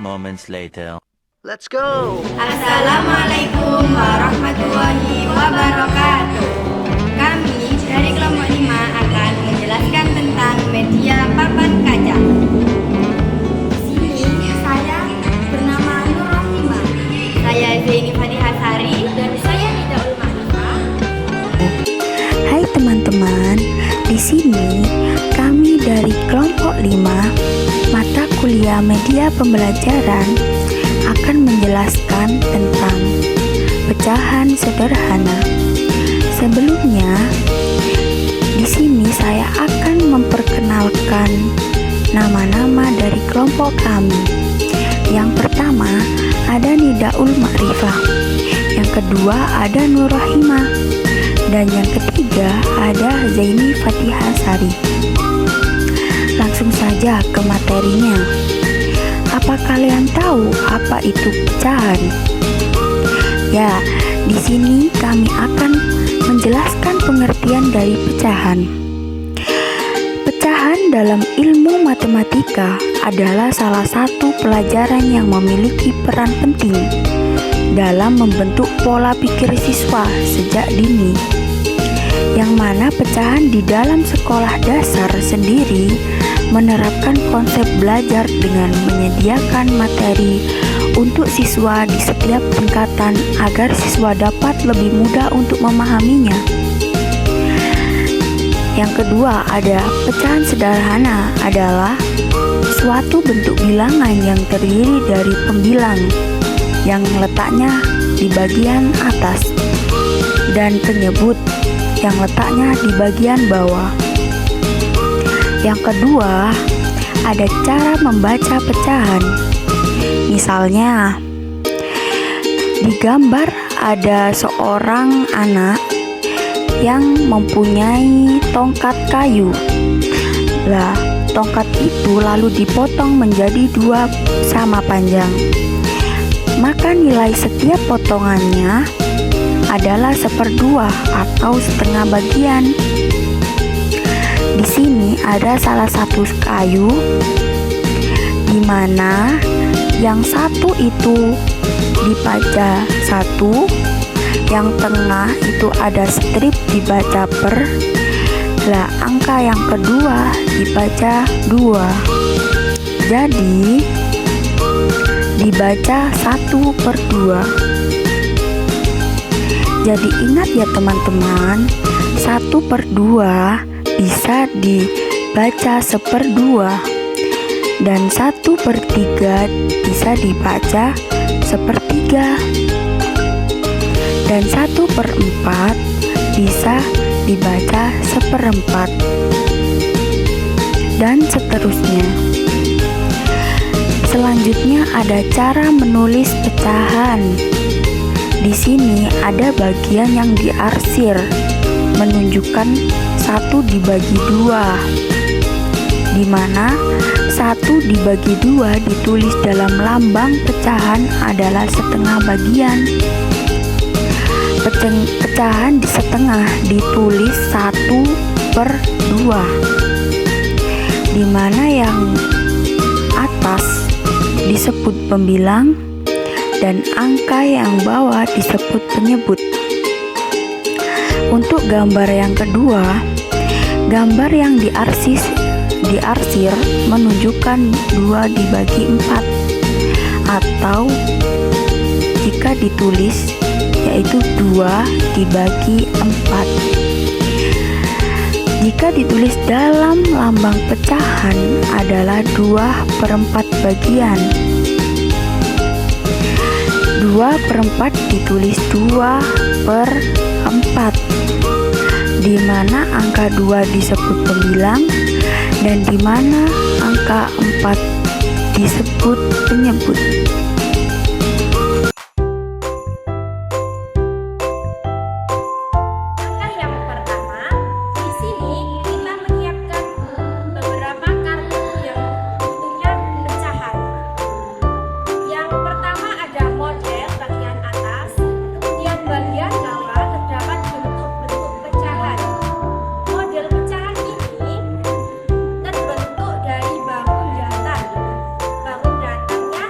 moments later. Let's go! Assalamualaikum warahmatullahi wabarakatuh. Kami dari kelompok 5 akan menjelaskan tentang media papan kaca. Di sini saya bernama Nur Rahimah. Saya Zaini Fatihasari dan saya Nida Ulmahifah. Hai teman-teman, di sini kami dari kelompok 5 mata kuliah media pembelajaran akan menjelaskan tentang pecahan sederhana. Sebelumnya, di sini saya akan memperkenalkan nama-nama dari kelompok kami. Yang pertama ada Nidaul Ma'rifah, yang kedua ada Nur Rahimah, dan yang ketiga ada Zaini Fatihasari. Langsung saja ke materinya. Apa kalian tahu apa itu pecahan? Ya, di sini kami akan menjelaskan pengertian dari pecahan. Pecahan dalam ilmu matematika adalah salah satu pelajaran yang memiliki peran penting dalam membentuk pola pikir siswa sejak dini. Yang mana pecahan di dalam sekolah dasar sendiri menerapkan konsep belajar dengan menyediakan materi untuk siswa di setiap tingkatan agar siswa dapat lebih mudah untuk memahaminya. Yang kedua ada pecahan sederhana, adalah suatu bentuk bilangan yang terdiri dari pembilang yang letaknya di bagian atas dan penyebut yang letaknya di bagian bawah. Yang kedua, ada cara membaca pecahan. Misalnya, di gambar ada seorang anak yang mempunyai tongkat kayu. Lah, tongkat itu lalu dipotong menjadi 2 sama panjang. Maka nilai setiap potongannya adalah 1/2 atau setengah bagian. Di sini ada salah satu kayu di mana yang satu itu dibaca 1, yang tengah itu ada strip dibaca per, lah angka yang kedua dibaca 2. Jadi dibaca 1/2. Jadi ingat ya teman-teman, 1/2 bisa dibaca 1/2 dan 1/3 bisa dibaca 1/3 dan 1/4 bisa dibaca 1/4 dan seterusnya. Selanjutnya ada cara menulis pecahan. Di sini ada bagian yang diarsir menunjukkan 1 dibagi 2, di mana 1 dibagi 2 ditulis dalam lambang pecahan adalah setengah bagian. Pecahan di setengah ditulis 1/2, di mana yang atas disebut pembilang dan angka yang bawah disebut penyebut. Untuk gambar yang kedua, gambar yang diarsir menunjukkan 2 dibagi 4, atau jika ditulis yaitu 2 dibagi 4. Jika ditulis dalam lambang pecahan adalah 2/4 bagian. 2/4 ditulis 2/4, di mana angka 2 disebut pembilang dan di mana angka 4 disebut penyebut. Langkah yang pertama, di sini kita menyiapkan beberapa kartu yang bentuknya pecahan. Yang pertama ada model bagian atas, kemudian bagian bawah terdapat bentuk-bentuk pecahan. Model pecahan ini terbentuk dari bangun datar. Bangun datarnya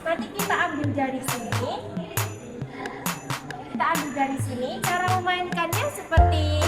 Nanti kita ambil dari sini. Cara memainkannya seperti